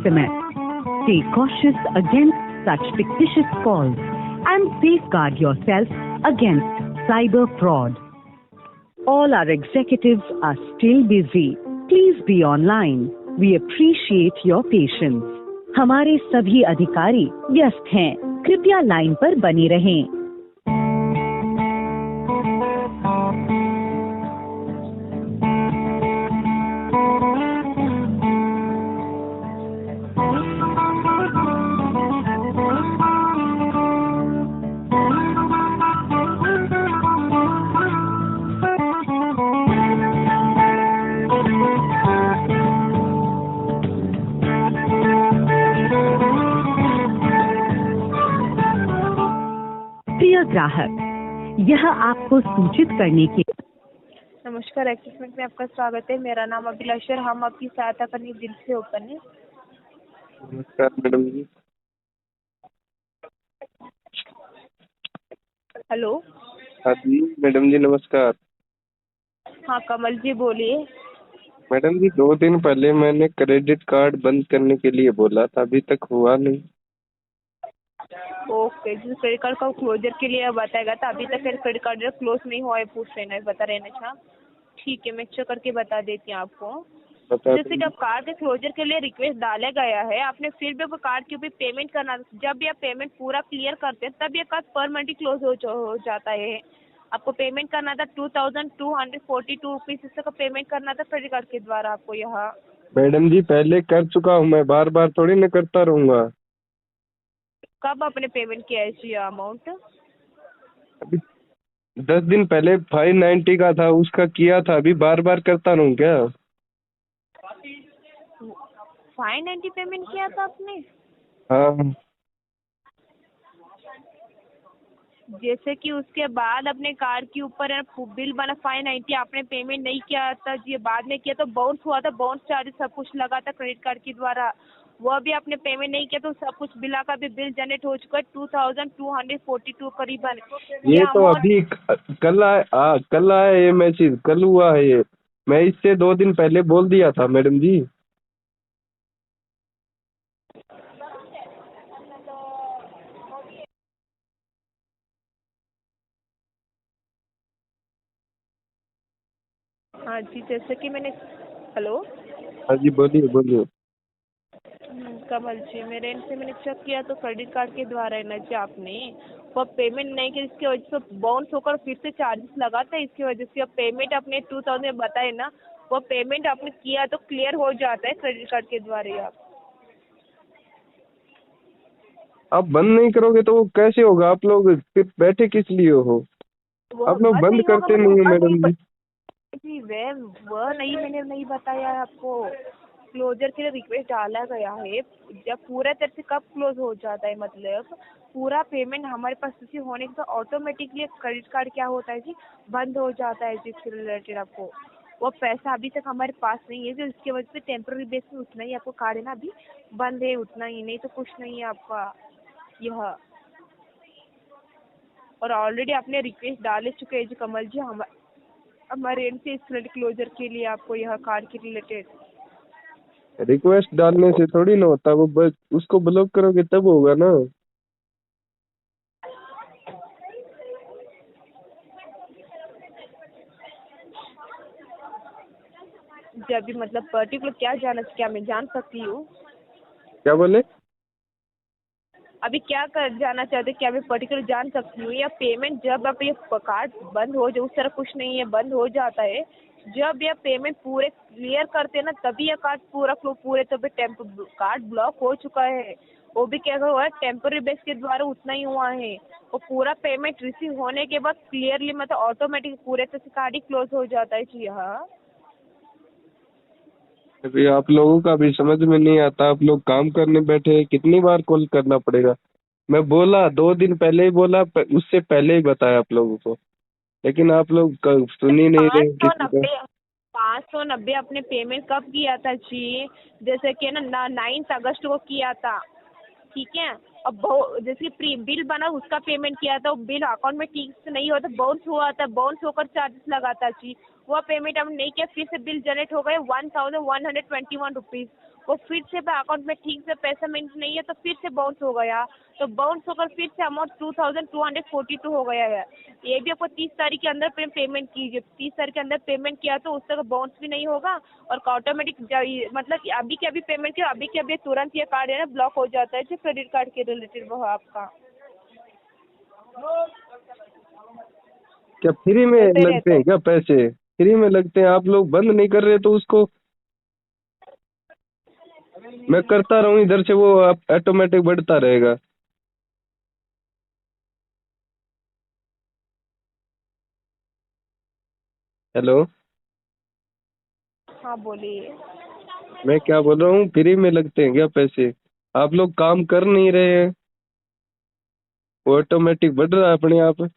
SMS. Stay cautious against such fictitious calls and safeguard yourself against cyber fraud. All our executives are still busy. Please be online. We appreciate your patience. हमारे सभी अधिकारी व्यस्त हैं. कृपया line पर बने रहें. प्रिय ग्राहक, यह आपको सूचित करने के नमस्कार, एक्सिस बैंक में आपका स्वागत है। मेरा नाम अभिलाष है। हम आपकी सहायता करने दिल से ओपन है। नमस्कार मैडम जी। हेलो। हाँ जी मैडम जी, नमस्कार। हाँ कमल जी बोलिए। मैडम जी, 2 दिन पहले मैंने क्रेडिट कार्ड बंद करने के लिए बोला था, अभी तक हुआ नहीं। ओके, जिस क्रेडिट कार्ड का क्लोजर के लिए बताएगा था, अभी तक क्रेडिट कार्ड क्लोज नहीं हुआ है, पूछ रहे हैं, बता रहे हैं ना। ठीक है, मैं चेक करके बता देती हूँ आपको। बता जैसे कि आप कार्ड के क्लोजर के लिए रिक्वेस्ट डाला गया है, आपने फिर भी कार्ड के ऊपर पेमेंट करना, जब भी आप पेमेंट पूरा क्लियर करते हैं तब ये कार्ड परमानेंटली क्लोज हो जाता है। आपको पेमेंट करना था 2242 रुपीज, इसका पेमेंट करना था क्रेडिट कार्ड के द्वारा आपको। यहाँ मैडम जी, पहले कर चुका हूँ मैं, बार बार थोड़ी ना करता रहूंगा। कब आपने पेमेंट किया है जी अमाउंट? अभी 10 दिन पहले 590 का था, उसका किया था, अभी बार बार करता रहूँ क्या? 590 पेमेंट किया था आपने? हाँ। जैसे कि उसके बाद अपने कार्ड के ऊपर बिल बना 590, आपने पेमेंट नहीं किया था जी, बाद में किया तो बाउंस हुआ था, बाउंस चार्जेस सब कुछ लगा था क्रेडिट कार्ड के द्वारा, वो भी आपने पेमेंट नहीं किया तो सब कुछ बिला का भी बिल जनरेट हो चुका है 2242 करीबन। ये तो अभी कल आया ये मैसेज, कल हुआ है ये। मैं इससे 2 दिन पहले बोल दिया था मैडम जी। हाँ जी, जैसे कि मैंने हेलो। हाँ जी, बोलिए बोलिए। कमल जी, मेरे एंड से मैंने चेक किया तो क्रेडिट कार्ड के द्वारा है ना जी, आपने वो पेमेंट नहीं किया, इसकी वजह से बाउंस होकर फिर से चार्जेस लगाता है, इसकी वजह से अब पेमेंट आपने 2000 बताए ना, वो पेमेंट आपने किया तो क्लियर हो जाता है क्रेडिट कार्ड के द्वारा ही। आप बंद नहीं करोगे तो वो कैसे होगा? आप लोग फिर बैठे किस लिए हो? वो आप लोग बंद बंद नहीं होगा करते नहीं हो मैडम जी। जी, वह नहीं, मैंने नहीं बताया आपको। क्लोजर के लिए रिक्वेस्ट डाला गया है, जब पूरा तरह से कब क्लोज हो जाता है, मतलब पूरा पेमेंट हमारे पास रिसीव होने के बाद ऑटोमेटिकली क्रेडिट कार्ड क्या होता है जी, बंद हो जाता है जी। इससे रिलेटेड आपको वो पैसा अभी तक हमारे पास नहीं है, जो इसकी वजह से टेम्पररी बेस में उतना ही आपको कार्ड है ना अभी बंद है, उतना ही, नहीं तो कुछ नहीं है आपका यह। और ऑलरेडी आपने रिक्वेस्ट डाले चुके हैं जी कमल जी, हमारे एंड से इस क्रेडिट क्लोजर के लिए आपको यह कार्ड के रिलेटेड। रिक्वेस्ट डालने से थोड़ी ना होता, वो बस उसको ब्लॉक करोगे तब होगा ना। जब भी मतलब पर्टिकुलर क्या मैं जान सकती हूँ? क्या बोले? अभी क्या कर जाना चाहते, क्या मैं पर्टिकुलर जान सकती हूँ? या पेमेंट जब आप ये कार्ड बंद हो जाए, उस तरह कुछ नहीं है, बंद हो जाता है जब ये पेमेंट पूरे क्लियर करते हैं ना, तभी ये कार्ड पूरे तभी कार्ड ब्लॉक हो चुका है। वो भी क्या हुआ है, टेम्पररी बेस के द्वारा उतना ही हुआ है। वो पूरा पेमेंट रिसीव होने के बाद क्लियरली मतलब ऑटोमेटिक पूरे तरह से कार्ड ही क्लोज हो जाता है जी। हाँ, अभी आप लोगों का भी समझ में नहीं आता, आप लोग काम करने बैठे हैं, कितनी बार कॉल करना पड़ेगा? मैं बोला 2 दिन पहले ही बोला, उससे पहले ही बताया आप लोगों को, लेकिन आप लोग सुन ही नहीं रहे किसी का। 590 आपने पेमेंट कब किया था जी? जैसे कि ना 9 अगस्त को किया था, ठीक है। अब जैसे प्री बिल बना उसका पेमेंट किया था, वो बिल अकाउंट में ठीक से नहीं होता, बाउंस हुआ था, बाउंस होकर चार्जेस लगाता जी, वो पेमेंट हमने नहीं किया, फिर से बिल जनरेट हो गए 1121 रुपीज़। वो फिर से अकाउंट में ठीक से पेमेंट नहीं है तो फिर से बाउंस हो गया, तो बाउंस होकर फिर से अमाउंट 2242 हो गया है। ये भी आपको 30 तारीख के अंदर पेमेंट कीजिए, 30 तारीख के अंदर पेमेंट किया तो उस तक बाउंस भी नहीं होगा और ऑटोमेटिक मतलब कि अभी के अभी पेमेंट किया, अभी के अभी तुरंत ये कार्ड है ना ब्लॉक हो जाता है जो क्रेडिट कार्ड के रिलेटेड वो है आपका। क्या फ्री में होते लगते रहता हैं है। क्या पैसे? फ्री में लगते हैं, आप लोग बंद नहीं कर रहे तो उसको मैं करता रहूं इधर से, वो ऑटोमेटिक बढ़ता रहेगा। हेलो, हाँ बोलिए। मैं क्या बोल रहा हूँ, फ्री में लगते हैं क्या पैसे? आप लोग काम कर नहीं रहे हैं, वो ऑटोमेटिक बढ़ रहा है अपने आप।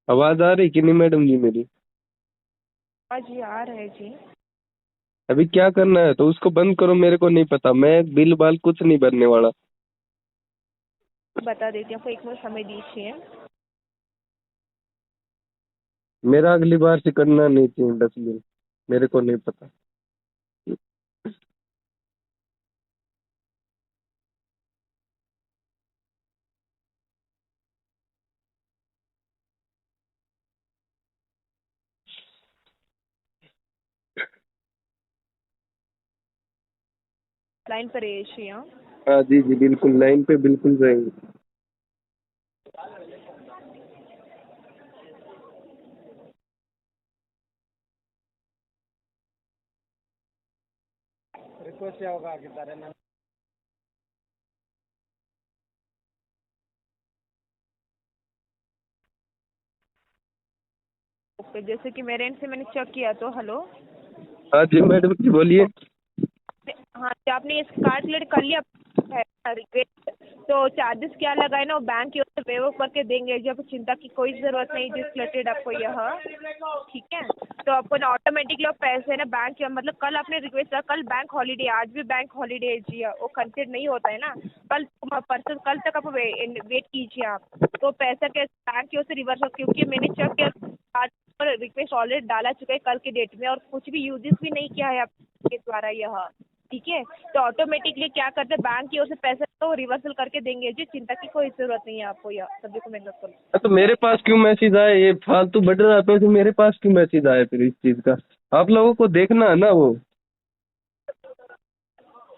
आवाज आ रही कि नहीं मैडम जी मेरी? हाँ जी आ रहे हैं जी। अभी क्या करना है तो उसको बंद करो, मेरे को नहीं पता, मैं बिल बाल कुछ नहीं भरने वाला। बता देती हूँ आपको, एक मिनट समय दीजिए। मेरा अगली बार से करना नहीं चाहिए डस्टबिन, मेरे को नहीं पता। लाइन पर रहिए। हाँ हाँ जी जी बिल्कुल, लाइन पे बिल्कुल रहेंगे। ओके, जैसे कि मेरे एंड से मैंने चेक किया तो हेलो। हाँ जी मैडम जी बोलिए। हाँ जी, आपने इस कार्ड रिलेट कर लिया है रिक्वेस्ट, तो चार्जेस क्या लगाए ना वो बैंक की ओर से वेव करके देंगे जी, आपको चिंता की कोई ज़रूरत नहीं जिस रिलेटेड आपको यह ठीक है। तो आपको ना ऑटोमेटिकली पैसे ना बैंक मतलब कल आपने रिक्वेस्ट किया, कल बैंक हॉलीडे, आज भी बैंक हॉलीडे है जी, वो कंसिडर नहीं होता है ना। कल परसों कल तक आप वेट कीजिए आप, तो पैसा के बैंक की ओर से रिवर्स हो, क्योंकि मैंने चेक किया कार्ड पर रिक्वेस्ट ऑलरेडी डाला चुका है कल के डेट में और कुछ भी यूजेस भी नहीं किया है आपके द्वारा यह, ठीक है। तो ऑटोमेटिकली क्या करते हैं बैंक की ओर से पैसे तो रिवर्सल करके देंगे जी, चिंता की कोई ज़रूरत नहीं है आपको, यह सभी को मेहनत करो। तो मेरे पास क्यों मैसेज आए? ये फालतू बढ़ रहा है पैसे, मेरे पास क्यों मैसेज आए फिर इस चीज का? आप लोगों को देखना है ना वो।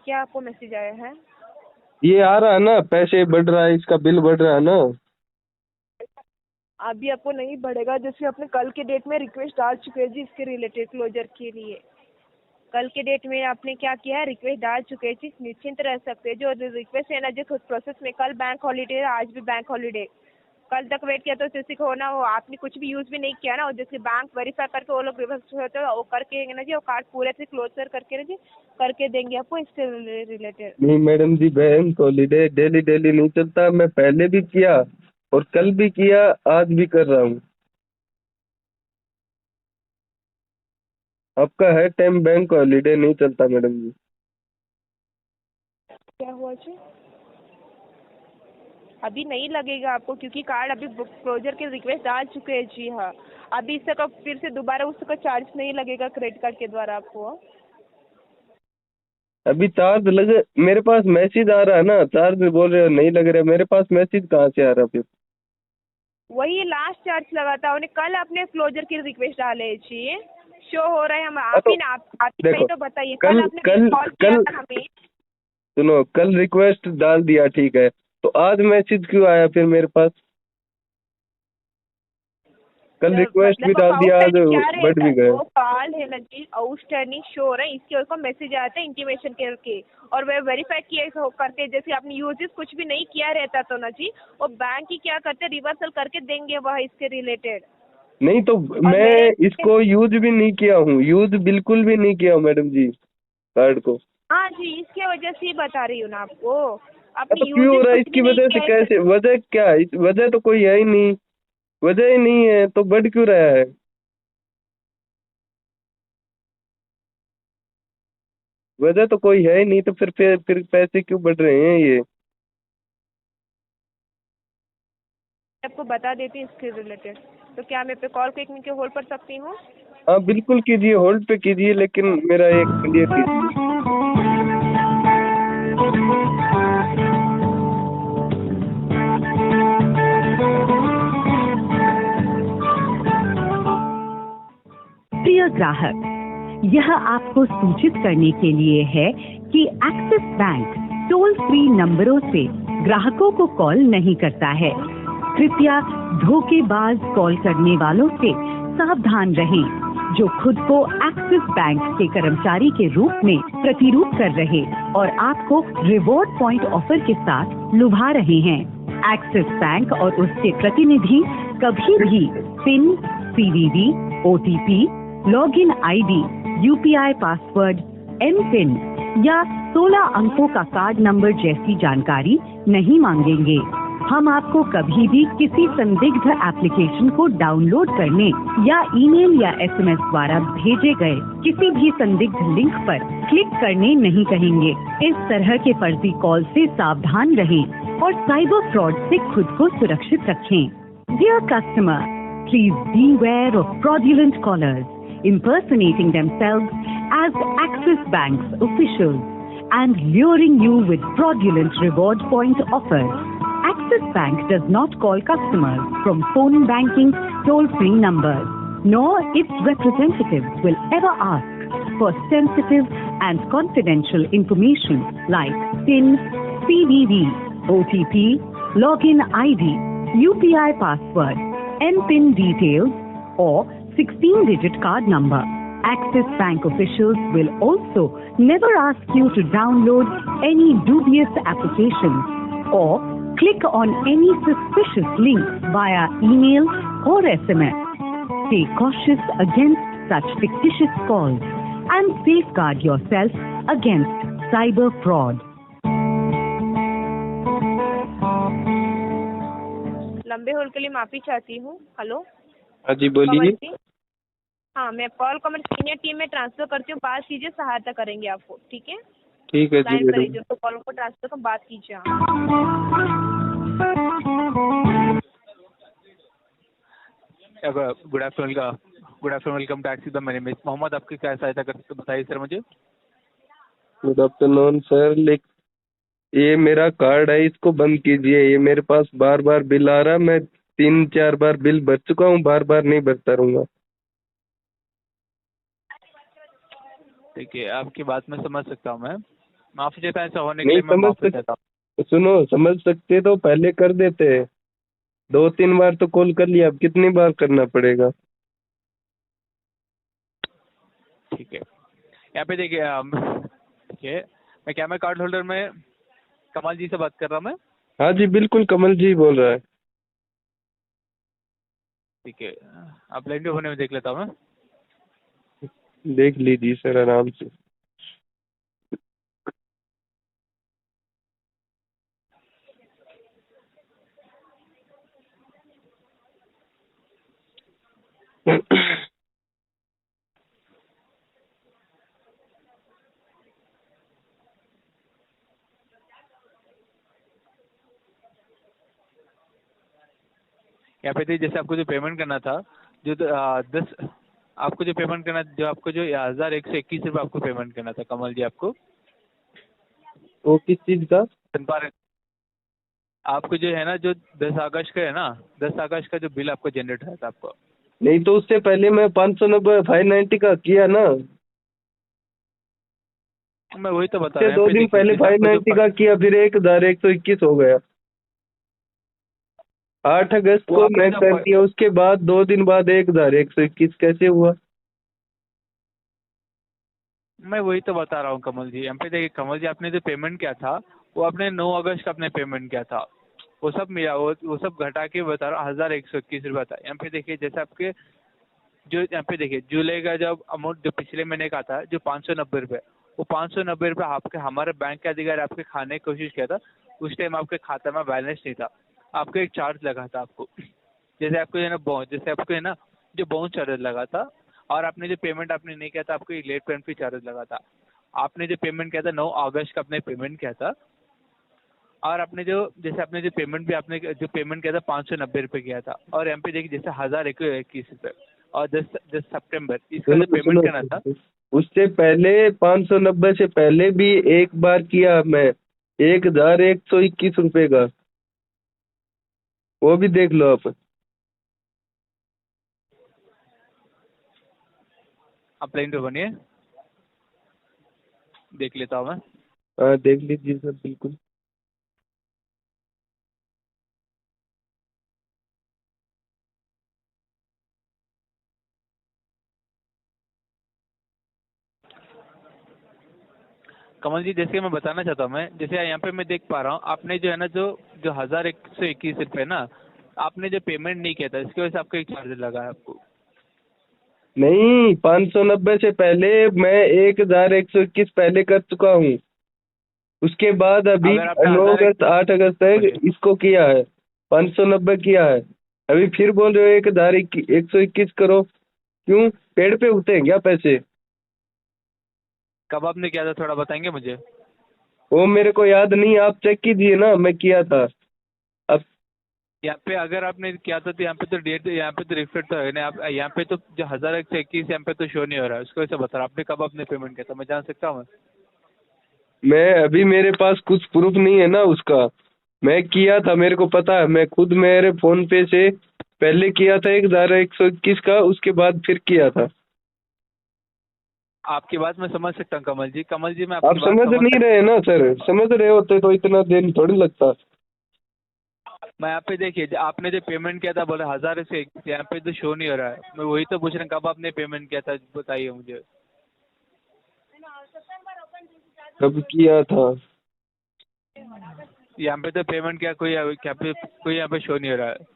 क्या आपको मैसेज आया है? ये आ रहा है ना, पैसे बढ़ रहा है, इसका बिल बढ़ रहा है ना। अभी आपको नहीं बढ़ेगा, जैसे आपने कल के डेट में रिक्वेस्ट डाल चुके हैं जी इसके रिलेटेड क्लोजर के लिए। कल के डेट में आपने क्या किया है, रिक्वेस्ट डाल चुके हैं जी, निश्चिंत रह सकते हैं। जो रिक्वेस्ट है ना जो खुद प्रोसेस में, कल बैंक हॉलीडे है, आज भी बैंक हॉलीडे, कल तक वेट किया तो किसी को ना वो आपने कुछ भी यूज़ भी नहीं किया ना, और जैसे बैंक वेरीफाई करके वो लोग रिवर्स होते हैं वो करके ना जी, वो कार्ड पूरे से क्लोजर करके ना जी करके देंगे आपको इससे रिलेटेड। नहीं मैडम जी, बैंक हॉलीडे डेली डेली नहीं चलता, मैं पहले भी किया और कल भी किया, आज भी कर रहा हूँ। आपका है टाइम, बैंक हॉलीडे नहीं चलता मैडम जी। क्या हुआ जी? अभी नहीं लगेगा आपको, क्योंकि कार्ड अभी क्लोजर के रिक्वेस्ट डाल चुके हैं जी। हाँ, अभी इसका फिर से दोबारा उसका चार्ज नहीं लगेगा क्रेडिट कार्ड के द्वारा आपको। अभी चार्ज लगे, मेरे पास मैसेज आ रहा है ना, चार्ज बोल रहे हो नहीं लग रहा है, मेरे पास मैसेज कहाँ से आ रहा फिर? वही लास्ट चार्ज लगा था उन्हें, कल आपने क्लोजर की रिक्वेस्ट डाले जी, शो हो रहा है। हम हाँ आप ही ना आप ही देखो, नहीं तो बताइए, कल कल आपने कल कॉल किया कल था हमें। सुनो, कल रिक्वेस्ट डाल दिया ठीक है, तो आज मैसेज क्यों आया फिर मेरे पास? कल रिक्वेस्ट भी मतलब डाल आप दिया, आज आउटस्टैंडिंग क्या बढ़ रहता भी है, गए। वो कॉल है ना जी आउटस्टैंडिंग शो हो रहा है, इसके ऊपर मैसेज आता है इंटीमेशन करके, और वे वेरीफाई किए करते, जैसे आपने यूजेस कुछ भी नहीं किया रहता तो ना जी, वो बैंक ही क्या करते रिवर्सल करके देंगे वह इसके रिलेटेड। नहीं तो और मेरे मैं इसको यूज भी नहीं किया हूँ, यूज बिल्कुल भी नहीं किया हूँ मैडम जी कार्ड को। हाँ जी, इसके वजह से ही बता रही हूँ ना आपको, हाँ, आपने तो क्यों हो यूजेस रहा है कुछ भी इसकी नहीं वजह से? किया है। कैसे वजह, क्या वजह तो कोई है ही नहीं, वजह ही नहीं है तो बढ़ क्यों रहा है? वजह तो कोई है ही नहीं, तो फिर पैसे क्यों बढ़ रहे हैं ये? आपको बता देती हूँ इसके रिलेटेड। तो क्या मैं पे कॉल को 1 मिनट के होल्ड कर सकती हूँ? हाँ बिल्कुल कीजिए, होल्ड पे कीजिए, लेकिन मेरा एक क्लियर कीजिए। प्रिय ग्राहक, यह आपको सूचित करने के लिए है कि एक्सिस बैंक टोल फ्री नंबरों से ग्राहकों को कॉल नहीं करता है। कृपया धोखेबाज कॉल करने वालों से सावधान रहें, जो खुद को एक्सिस बैंक के कर्मचारी के रूप में प्रतिरूप कर रहे और आपको रिवॉर्ड पॉइंट ऑफर के साथ लुभा रहे हैं। एक्सिस बैंक और उसके प्रतिनिधि कभी भी PIN, CVV, OTP, login ID, UPI password, M PIN या 16 अंकों का कार्ड नंबर जैसी जानकारी नहीं मांगेंगे। हम आपको कभी भी किसी संदिग्ध एप्लीकेशन को डाउनलोड करने या ईमेल या एसएमएस द्वारा भेजे गए किसी भी संदिग्ध लिंक पर क्लिक करने नहीं कहेंगे। इस तरह के फर्जी कॉल से सावधान रहें और साइबर फ्रॉड से खुद को सुरक्षित रखें। Dear customer, please beware of fraudulent callers impersonating themselves as Axis Bank's officials and luring you with fraudulent reward point offers. Axis Bank does not call customers from phone banking toll-free numbers, nor its representatives will ever ask for sensitive and confidential information like PIN, CVV, OTP, login ID, UPI password, MPIN details, or 16-digit card number. Axis Bank officials will also never ask you to download any dubious applications or click on any suspicious link via email or SMS. Stay cautious against such fictitious calls and safeguard yourself against cyber fraud. लंबे hold के लिए माफी चाहती हूँ। Hello, हाँ जी बोलिए। कमल जी। हाँ, मैं कॉल को मेरी सीनियर टीम में ट्रांसफर करती हूँ, बात कीजिए, सहायता करेंगे आपको। ठीक है, ठीक है जी लाइन पर मैडम। रहिए, तो कॉल को ट्रांसफर कर बात कीजिए आप। Good afternoon, welcome to Axis Bank. मेरे नेम इज मोहम्मद, आपकी क्या सहायता कर सकते बताइए सर मुझे। गुड आफ्टरनून सर, ये मेरा कार्ड है, इसको बंद कीजिए। ये मेरे पास बार बार बिल आ रहा, मैं 3-4 बार बिल भर चुका हूँ, बार बार नहीं भरता रहूँगा। देखिए, आपकी बात मैं समझ सकता हूँ। मैं माफी चाहता हूँ, ऐसा होने के नहीं लिए मैं समझ माफी चाहता हूँ। सुनो, समझ सकते तो पहले कर देते। 2-3 बार तो कॉल कर लिया, अब कितनी बार करना पड़ेगा? ठीक है, यहाँ पे देखिए, देखिए मैं कार्ड होल्डर में कमाल जी से बात कर रहा हूँ मैं। हाँ जी बिल्कुल, कमल जी बोल रहा है। ठीक है, आप लाइन पे होने में देख लेता हूँ मैं। देख लीजिए सर आराम से। यहाँ पे देखिए, जैसे आपको जो पेमेंट करना था, जो 10 आपको जो पेमेंट करना, जो आपको जो 1121 रुपये आपको पेमेंट करना था कमल जी आपको। वो किस चीज का? आपको जो है ना, जो 10 अगस्त का है ना, 10 अगस्त का जो बिल आपको जनरेट हुआ था आपको। नहीं तो उससे पहले मैं 590 590 का किया ना। मैं वही तो बता उससे रहा हूँ। 2 दिन पहले 590 का किया, फिर 1121 हो गया। 8 अगस्त को मैं कर दिया, उसके बाद 2 दिन बाद 1121 कैसे हुआ? मैं वही तो बता रहा हूँ कमल जी। यहाँ पे देखिए कमल जी, आपने जो पेमेंट किया था वो आपने 9 अगस्त का आपने पेमेंट किया था। वो सब मिला, वो सब घटा के बता रहा हूँ 1121 रुपये था। यहाँ पे देखिए, जैसे आपके जो यहाँ पे देखिए जुलाई का जब अमाउंट जो पिछले महीने का था, जो 590 रुपये, वो 590 रुपये आपके हमारे बैंक के अधिकारी आपके खाने की कोशिश किया था। उस टाइम आपके खाते में बैलेंस नहीं था, आपको एक चार्ज लगा था आपको। जैसे आपको है ना जैसे आपको है ना जो बाउंस चार्ज लगा था, और आपने जो पेमेंट आपने नहीं किया था, आपको लेट पेमेंट फी चार्ज लगा था। आपने जो पेमेंट किया था 9 अगस्त का आपने पेमेंट किया था, और आपने जो जैसे आपने जो पेमेंट भी आपने जो पेमेंट किया था 590 रुपये किया था, और यहाँ पे देखिए जैसे 1021 रुपये और 10 सितंबर इसका सुनो जो पेमेंट सुनो करना था। उससे पहले 590 से पहले भी एक बार किया मैं 1121 रुपये का, वो भी देख लो आप। आप लाइन पे बनिए, देख लेता हूँ मैं। हाँ देख लीजिए सर बिल्कुल। कमल जी जैसे मैं बताना चाहता हूँ, मैं जैसे यहाँ पे मैं देख पा रहा हूँ आपने जो है ना जो जो 1121 रुपये ना आपने जो पेमेंट नहीं किया था, इसकी वजह से आपका एक चार्ज लगा है आपको। नहीं 590 से पहले मैं 1121 पहले कर चुका हूँ, उसके बाद अभी अगर आपने 9 1000 अगस्त 8 अगस्त तक इसको किया है, 590 किया है। अभी फिर बोल रहे हो 1121 करो, क्यों पेड़ पे उठते हैं क्या पैसे? कब आपने किया था थोड़ा बताएंगे मुझे? वो मेरे को याद नहीं, आप चेक कीजिए ना, मैं किया था। अब यहाँ पे अगर आपने किया था तो यहाँ पे तो डेट यहाँ पे तो रिफ्लेक्ट तो है ना, आप यहाँ पे तो जो 1121 यहाँ पे तो शो नहीं हो रहा है, उसको ऐसे बता रहा आपने कब आपने पेमेंट किया था, मैं जान सकता हूँ? मैं अभी मेरे पास कुछ प्रूफ नहीं है ना उसका, मैं किया था मेरे को पता है, मैं खुद मेरे फोन पे से पहले किया था 1121 का, उसके बाद फिर किया था। आपकी बात मैं समझ सकता हूँ कमल जी। कमल जी मैं आप आपकी बात समझ नहीं रहे ना सर, समझ रहे होते तो इतना दिन थोड़ी लगता। मैं यहाँ पे देखिए आपने जो पेमेंट किया था बोले 1000 से यहाँ पे तो शो नहीं हो रहा है, मैं वही तो पूछ रहा हूँ कब आपने पेमेंट किया था बताइए मुझे। कब किया था? यहाँ पे तो पेमेंट क्या कोई क्या पे कोई यहाँ पे शो नहीं हो रहा है।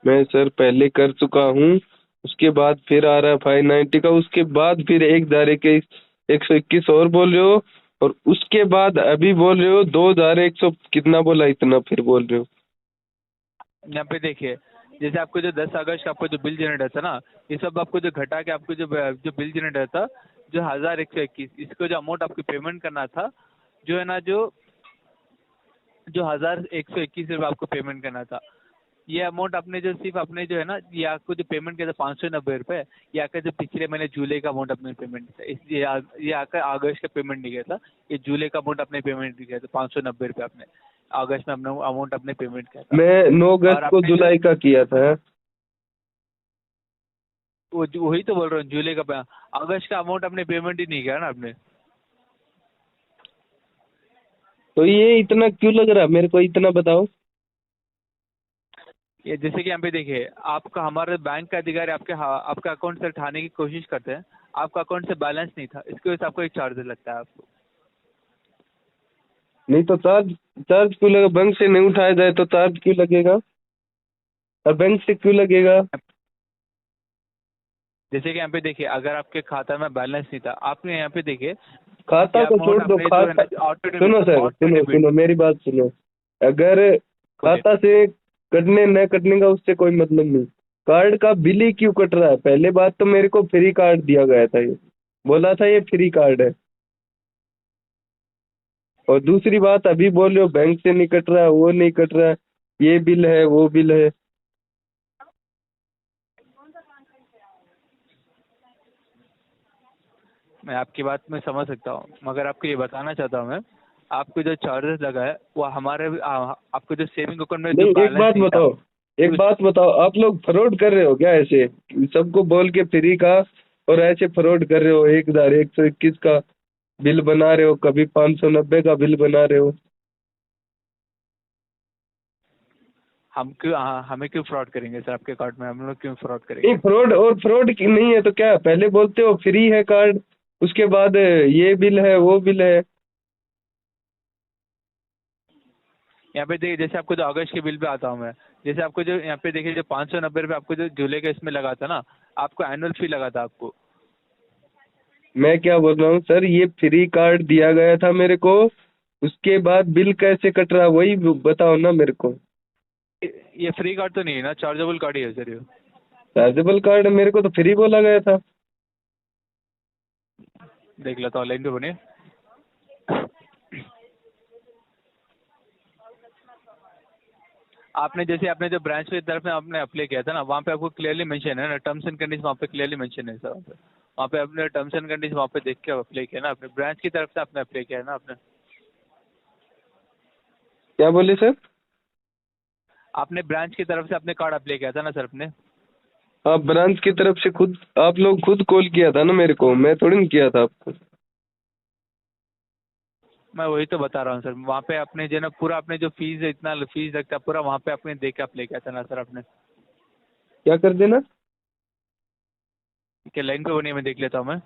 मैं सर पहले कर चुका हूँ, उसके बाद फिर आ रहा है 590 का, उसके बाद फिर 1121 और बोल रहे हो, और उसके बाद अभी बोल रहे हो 2100 कितना बोला, इतना फिर बोल रहे हो। यहाँ पे देखिए जैसे आपको जो 10 अगस्त का आपको जो बिल जनरेट होता ना, ये सब आपको जो घटा के आपको जो जो बिल जनरेट होता जो 1121 इसको जो अमाउंट आपको पेमेंट करना था जो है ना जो जो 1121 रुपये आपको पेमेंट करना था, ये अमाउंट आपने जो सिर्फ आपने जो है ना ये आपको जो पेमेंट किया था 590 रुपये, ये आकर जो पिछले महीने जुलाई का अमाउंट आपने पेमेंट किया था, इसलिए ये आकर अगस्त का पेमेंट नहीं किया था, ये जुलाई का अमाउंट आपने पेमेंट नहीं किया था 590 रुपये आपने अगस्त में अपना अमाउंट आपने पेमेंट किया था। मैं 9 और अगस्त को आपने जो जुलाई का किया था। वही तो बोल रहा हूँ जुलाई का अगस्त का अमाउंट आपने पेमेंट ही नहीं किया ना आपने। तो ये इतना क्यों लग रहा है मेरे को, इतना बताओ। ये जैसे कि यहाँ पे देखिए आपका हमारे बैंक का अधिकारी आपके अकाउंट से उठाने की कोशिश करते हैं, आपका अकाउंट से बैलेंस नहीं था, इसकी वजह से आपको एक चार्ज लगता है आपको। नहीं तो चार्ज चार्ज क्यों लगा? बैंक से नहीं उठाया जाए तो चार्ज क्यों लगेगा, और बैंक से क्यों लगेगा? जैसे कि यहाँ पे देखिए अगर आपके खाता में बैलेंस नहीं था आपने यहाँ पे देखिए खाता को छोड़ दो, खाता सुनो सर, सुनो मेरी बात सुनो। अगर खाता से कटने न कटने का उससे कोई मतलब नहीं, कार्ड का बिल ही क्यों कट रहा है? पहले बात तो मेरे को फ्री कार्ड दिया गया था, ये बोला था ये फ्री कार्ड है, और दूसरी बात अभी बोल रहे हो बैंक से नहीं कट रहा है, वो नहीं कट रहा है, ये बिल है वो बिल है। मैं आपकी बात में समझ सकता हूँ, मगर आपको ये बताना चाहता हूँ मैं आपको जो चार्जेस लगा है वो हमारे आपको जो सेविंग अकाउंट में जो नहीं एक बैलेंस बात नहीं था। बताओ, एक बात बताओ, आप लोग फ्रॉड कर रहे हो क्या ऐसे? सबको बोल के फ्री का, और ऐसे फ्रॉड कर रहे हो, 1121 का बिल बना रहे हो, कभी 590 का बिल बना रहे हो। हमें क्यों फ्रॉड करेंगे सर आपके कार्ड में, हम लोग क्यों फ्रॉड करेंगे? नहीं फ्रॉड, और फ्रॉड की नहीं है तो क्या, पहले बोलते हो फ्री है कार्ड, उसके बाद ये बिल है वो बिल है। यहाँ पे देखिए जैसे आपको जो अगस्त के बिल पे आता हूँ मैं, जैसे आपको जो यहाँ पे देखिए जो 590 रुपये आपको जो जुलाई का इसमें लगा था ना, आपको एनुअल फी लगा था आपको। मैं क्या बोल रहा हूँ सर, ये फ्री कार्ड दिया गया था मेरे को, उसके बाद बिल कैसे कट रहा है वही बताओ ना मेरे को। ये फ्री कार्ड तो नहीं है ना, चार्जेबल कार्ड ही है सर ये। चार्जेबल कार्ड मेरे को तो फ्री बोला गया था। देख लेता हूँ, लाइन पे बने। आपने जैसे आपने जो ब्रांच की तरफ में आपने अप्लाई किया था ना, वहाँ पे आपको क्लियरली मेंशन है ना, टर्म्स एंड कंडीशन वहाँ पे क्लियरली मेंशन है सर। वहाँ पे आपने टर्म्स एंड कंडीशन वहाँ पे देख के अप्लाई किया ना, आपने ब्रांच की तरफ से आपने अप्लाई किया है ना आपने। क्या बोले सर? आपने ब्रांच की तरफ से अपने कार्ड अप्लाई किया था ना सर अपने। आप ब्रांच की तरफ से खुद, आप लोग खुद कॉल किया था ना मेरे को, मैं थोड़ी ना किया था आपको। मैं वही तो बता रहा हूँ सर, वहाँ पे आपने जो ना पूरा आपने जो फीस इतना फीस लगता है पूरा वहाँ पे आपने दे के अप्लाई किया था ना सर आपने। क्या कर देना? क्या लाइन पे बनी, मैं देख लेता हूँ मैं।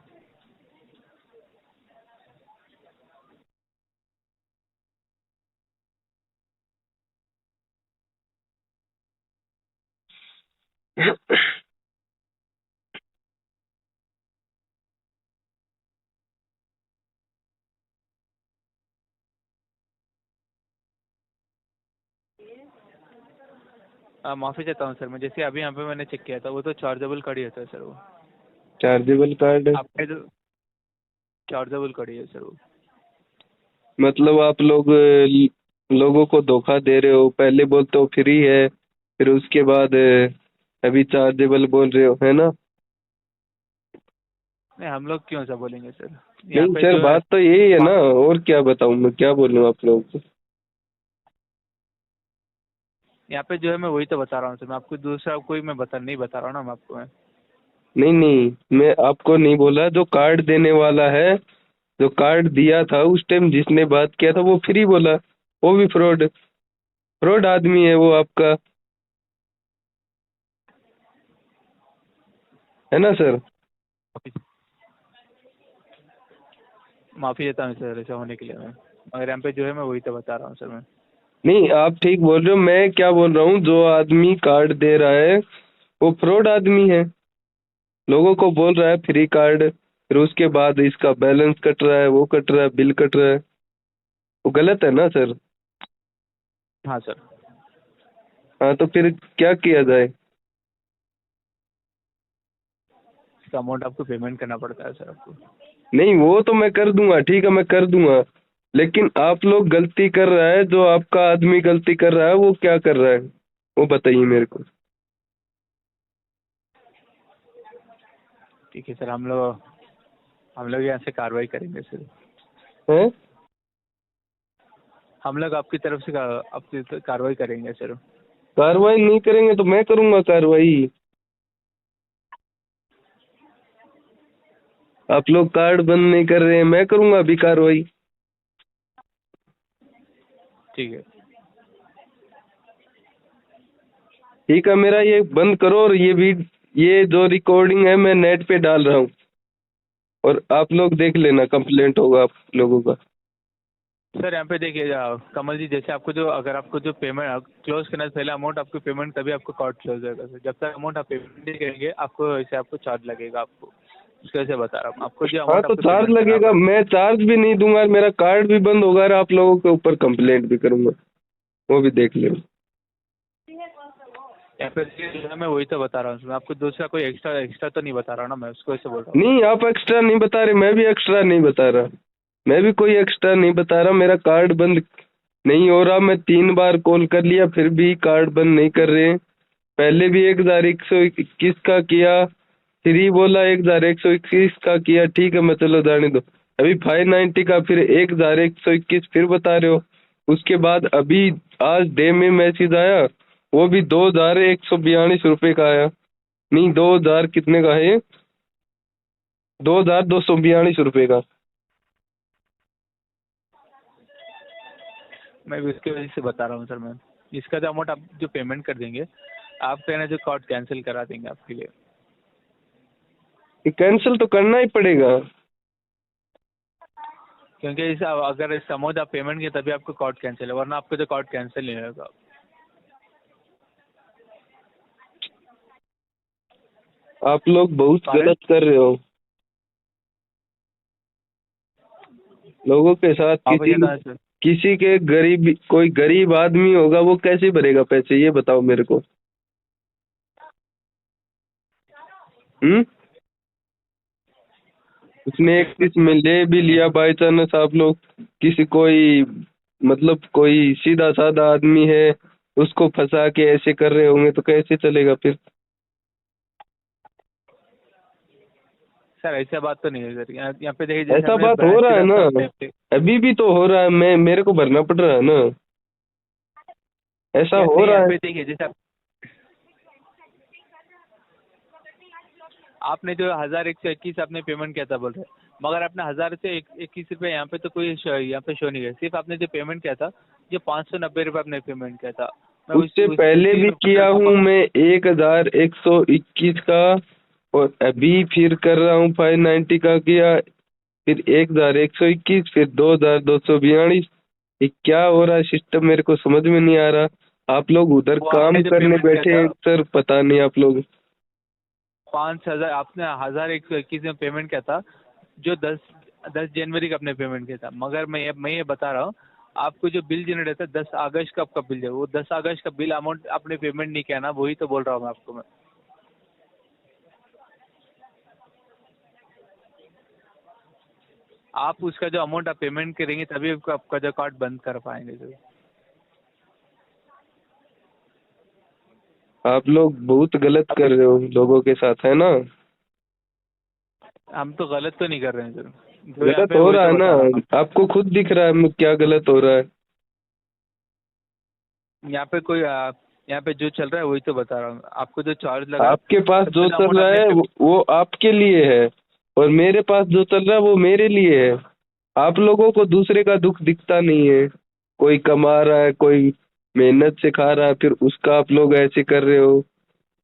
माफ़ी चाहता हूँ सर, मैं जैसे अभी यहाँ पे मैंने चेक किया था वो तो चार्जेबल कड़ी होता है सर वो। चार्जेबल कार्ड आपने जो चार्जेबल कड़ी है सर वो। मतलब आप लोग लोगों को धोखा दे रहे हो, पहले बोलते हो फ्री है, फिर उसके बाद अभी चार्जेबल बोल रहे हो, है ना? नहीं हम लोग क्यों ऐसा बोलेंगे सर, यहाँ नहीं पे सर, जो है बात तो यही है ना, और क्या बताऊं मैं, क्या बोलूं आप लोगों को? यहाँ पे जो है मैं वही तो बता रहा हूँ सर, मैं आपको दूसरा कोई मैं नहीं बता रहा हूँ ना मैं आपको। नहीं नहीं, मैं आपको नहीं बोला, जो कार्ड देने वाला है, जो कार्ड दिया था उस टाइम जिसने बात किया था वो फ्री बोला, वो भी फ्रॉड फ्रॉड आदमी है वो आपका, है ना सर? माफ़ी देता हूँ सर ऐसा होने के लिए मैं, मगर यहाँ पे जो है मैं वही तो बता रहा हूँ सर मैं। नहीं, आप ठीक बोल रहे हो, मैं क्या बोल रहा हूँ, जो आदमी कार्ड दे रहा है वो फ्रॉड आदमी है, लोगों को बोल रहा है फ्री कार्ड, फिर उसके बाद इसका बैलेंस कट रहा है, वो कट रहा है, बिल कट रहा है, वो गलत है ना सर? हाँ सर। हाँ, तो फिर क्या किया जाए? इसका अमाउंट आपको पेमेंट करना पड़ता है सर आपको। नहीं, वो तो मैं कर दूंगा, ठीक है मैं कर दूंगा, लेकिन आप लोग गलती कर रहा है, जो आपका आदमी गलती कर रहा है वो क्या कर रहा है, वो बताइए मेरे को। ठीक है सर, हम लोग यहाँ से कार्रवाई करेंगे सर। हैं? हम लोग आपकी तरफ से आपकी कार्रवाई करेंगे सर। कार्रवाई नहीं करेंगे तो मैं करूंगा कार्रवाई। आप लोग कार्ड बंद नहीं कर रहे हैं, मैं करूंगा अभी कार्रवाई। ठीक है। ठीक है, मेरा ये बंद करो, और ये जो रिकॉर्डिंग है मैं नेट पे डाल रहा हूँ, और आप लोग देख लेना, कंप्लेंट होगा आप लोगों का। सर यहाँ पे देखिए कमल जी, जैसे आपको जो अगर आपको जो पेमेंट क्लोज करना से पहले अमाउंट आपको पेमेंट तभी आपको कार्ड क्लोज होगा सर, जब तक अमाउंट आप पेमेंट नहीं करेंगे आपको ऐसे आपको चार्ज लगेगा आपको। उसके वजह से बता रहा हूँ आपको जो हाँ, अमाउंट तो आपको चार्ज पेमेंट करना लगेगा, होगा। मैं चार्ज भी नहीं दूंगा, मेरा कार्ड भी बंद होगा, और आप लोगों के ऊपर कंप्लेंट भी करूंगा, वो भी देख लेना। यहाँ पे जो है मैं वही तो बता रहा हूँ, मैं आपको दूसरा कोई एक्स्ट्रा तो नहीं बता रहा हूँ ना, मैं उसको ऐसे बोल रहा हूँ। नहीं, आप एक्स्ट्रा नहीं बता रहे, मैं भी एक्स्ट्रा नहीं बता रहा, मैं भी कोई एक्स्ट्रा नहीं बता रहा, मेरा कार्ड बंद नहीं हो रहा, मैं 3 बार कॉल कर लिया फिर भी कार्ड बंद नहीं कर रहे हैं। पहले भी 1121 का किया, फ्री बोला, 1121 का किया, ठीक है मैं चलो जाने दो, अभी 590 का फिर 1121 फिर बता रहे हो। उसके बाद अभी आज डे में मैसेज आया, वो भी 2142 रुपये का आया, नहीं 2000 कितने का है, 2242 का। मैं भी उसकी वजह से बता रहा हूँ सर, मैं इसका जो अमाउंट आप जो पेमेंट कर देंगे आप कहना जो कार्ड कैंसिल करा देंगे आपके लिए। कैंसिल तो करना ही पड़ेगा। क्योंकि इस अगर इस अमाउंट आप पेमेंट किए तभी आपको कार्ड कैंसिल है, वरना आपको जो कार्ड कैंसिल नहीं होगा। आप लोग बहुत कारण गलत कर रहे हो, लोगों के साथ आप किसी जाता है सर। किसी के गरीब, कोई गरीब आदमी होगा वो कैसे भरेगा पैसे, ये बताओ मेरे को। उसमें एक किस में ले भी लिया बाई चांस आप लोग, किसी कोई मतलब कोई सीधा साधा आदमी है उसको फंसा के ऐसे कर रहे होंगे तो कैसे चलेगा फिर। सर ऐसा बात तो नहीं है सर, यहाँ पे देखिए जैसे ऐसा हमने बात हो ब्रांच रहा की है तरफ से ना, अपने अभी भी तो हो रहा है, मैं मेरे को भरना पड़ रहा है ना, ऐसा हो नहीं रहा यहाँ है। पे देखिए जैसे आपने जो 1121 आपने पेमेंट किया था बोल रहे, मगर आपने 1000 से 21 रुपये यहाँ पे तो कोई यहाँ पे शो नहीं है, सिर्फ आपने जो पेमेंट किया था जो 590 रुपये आपने पेमेंट किया था। मैं उससे पहले उसी भी किया मतलब हूँ मैं 1121 का, और अभी फिर कर रहा हूँ 590 का किया, फिर 1121, फिर 2242। ये क्या हो रहा है सिस्टम, मेरे को समझ में नहीं आ रहा। आप लोग उधर वो काम आपने जो करने पेमेंट किया बैठे था हैं सर, पता नहीं आप लोग। 5000 आपने 1121 में पेमेंट किया था, जो 10 जनवरी का आपने पेमेंट किया था, मगर मैं ये बता रहा हूँ आपको जो बिल जनरेट है 10 अगस्त का आपका बिल है, वो 10 अगस्त का बिल अमाउंट आपने पेमेंट नहीं किया ना, वही तो बोल रहा हूँ मैं आपको मैं। आप उसका जो अमाउंट आप पेमेंट करेंगे तभी आपका जो कार्ड बंद कर पाएंगे सर। आप लोग बहुत गलत कर रहे हो लोगों के साथ, है ना। हम तो गलत तो नहीं कर रहे हैं सर, जो यहाँ गलत पे हो वही रहा तो है ना, बता रहा हूँ। आपको खुद दिख रहा है क्या गलत हो रहा है। यहाँ पे कोई यहाँ पे जो चल रहा है वही तो बता रहा हूँ आपको, जो चार्ज लगा आपके पास सबसे जो पहले चल अमाउंट रहा आपने है वो आपके लिए है, और मेरे पास जो चल रहा है वो मेरे लिए है। आप लोगों को दूसरे का दुख दिखता नहीं है, कोई कमा रहा है, कोई मेहनत से खा रहा है, फिर उसका आप लोग ऐसे कर रहे हो,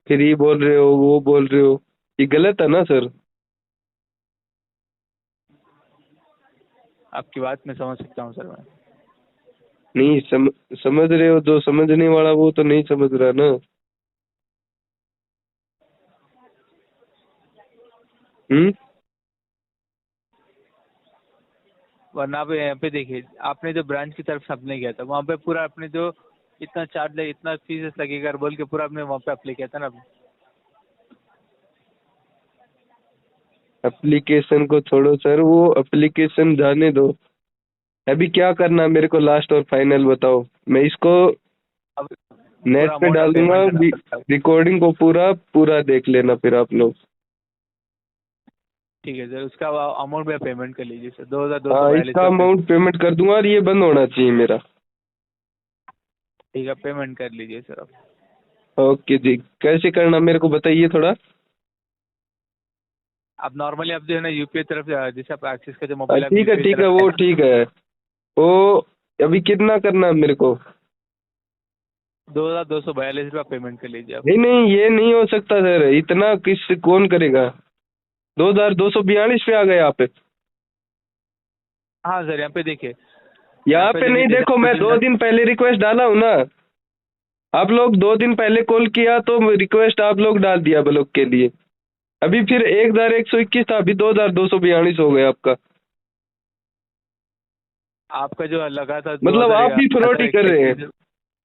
फिर ये बोल रहे हो वो बोल रहे हो, ये गलत है ना सर। आपकी बात मैं समझ सकता हूँ सर मैं। नहीं समझ रहे हो, जो समझने वाला वो तो नहीं समझ रहा ना। हम्म। वरना आप यहाँ पे देखिए आपने जो ब्रांच की तरफ से अप्लाई किया था वहाँ पे पूरा आपने जो इतना चार्ज लगे इतना फीस लगेगा बोल के पूरा आपने वहाँ पे अप्लाई किया था ना। एप्लीकेशन को छोड़ो सर, वो एप्लीकेशन जाने दो। अभी क्या करना है मेरे को, लास्ट और फाइनल बताओ। मैं इसको अब नेट पूरा पे अमाउंट आप डाल दूंगा, पेमेंट करना पड़ता है। रिकॉर्डिंग को पूरा पूरा देख लेना फिर आप लोग। ठीक है सर, उसका अमाउंट भी आप पेमेंट कर लीजिए सर, 2242 हाँ, इसका रुपये। अमाउंट पेमेंट कर दूंगा, और ये बंद होना चाहिए मेरा। ठीक है पेमेंट कर लीजिए सर आप। ओके जी, कैसे करना मेरे को बताइए थोड़ा। आप नॉर्मली आप जो है ना यूपीआई तरफ जैसे आप एक्सिस का जो मोबाइल आप ठीक है यूपीआई ठीक है, वो तरफ ठीक है। वो अभी कितना करना है मेरे को। 2242 रुपये पेमेंट कर लीजिए आप। नहीं नहीं, ये नहीं हो सकता सर, इतना किस कौन करेगा। 2242 पे आ गए आप। हाँ सर यहाँ पे देखिए, यहाँ पे नहीं, जैसे देखो आपको मैं जो 2 दिन पहले रिक्वेस्ट डाला हूँ ना। आप लोग 2 दिन पहले कॉल किया तो रिक्वेस्ट आप लोग डाल दिया ब्लॉक के लिए। अभी फिर 1121 था, अभी 2242 हो गया आपका। आपका जो लगा था मतलब आप भी फ्रॉड ही कर रहे हैं, 2121।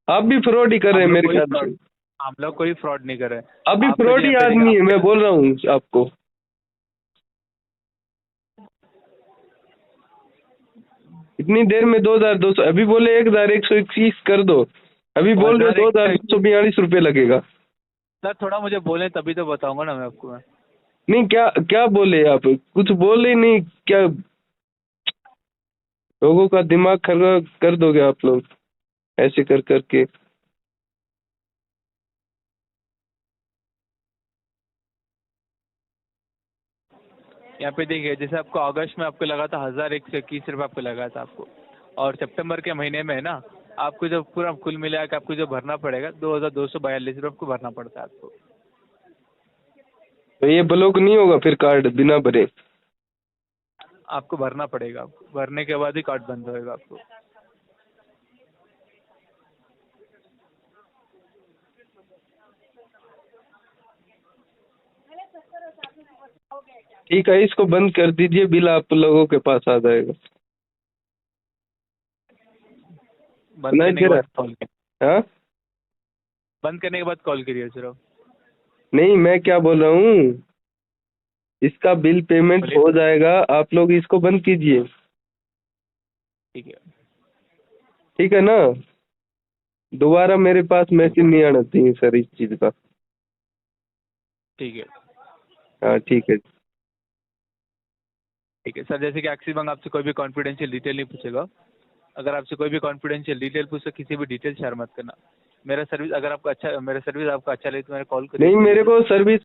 आप भी फ्रॉड ही कर रहे हैं मेरे ख्याल से। हम लोग कोई फ्रॉड नहीं कर रहे हैं। आप भी आपका जो फ्रॉड ही यहाँ पे आदमी है, देखिए मैं बोल रहा हूँ आपको। इतनी देर में 2200, अभी बोले 1121 कर दो, अभी बोल रहे 2242 लगेगा। सर थोड़ा मुझे बोले तभी तो बताऊंगा ना मैं आपको मैं। नहीं, क्या क्या बोले आप, कुछ बोले नहीं क्या। लोगों का दिमाग खराब कर दोगे आप लोग ऐसे कर करके। यहाँ पे देखिए जैसे आपको अगस्त में आपको लगा था 1121 रुपये आपको लगा था आपको, और सितंबर के महीने में है ना आपको जो पूरा कुल मिला के आपको जो भरना पड़ेगा 2242 रुपये आपको भरना पड़ता है आपको। तो ये ब्लॉक नहीं होगा फिर कार्ड बिना भरे। आपको भरना पड़ेगा, आपको भरने के बाद ही कार्ड बंद होएगा आपको। ठीक है, इसको बंद कर दीजिए, बिल आप लोगों के पास आ जाएगा। बंद नहीं करने दे के बाद रहा। कॉल करिए। हाँ, बंद करने के बाद कॉल करिए सिर्फ। नहीं मैं क्या बोल रहा हूँ, इसका बिल पेमेंट बोलिए। हो जाएगा, आप लोग इसको बंद कीजिए, ठीक है। ठीक है ना। दोबारा मेरे पास मैसेज नहीं आना चाहिए सर इस चीज़ का। ठीक है। हाँ ठीक है। ठीक है सर, जैसे कि एक्सिस बैंक आपसे कोई भी कॉन्फिडेंशियल डिटेल नहीं पूछेगा। अगर आपसे कोई भी कॉन्फिडेंशियल डिटेल पूछे, किसी भी डिटेल शेयर मत करना। मेरा सर्विस आपको अच्छा लगे तो मेरे कॉल करिए। नहीं, मेरे को सर्विस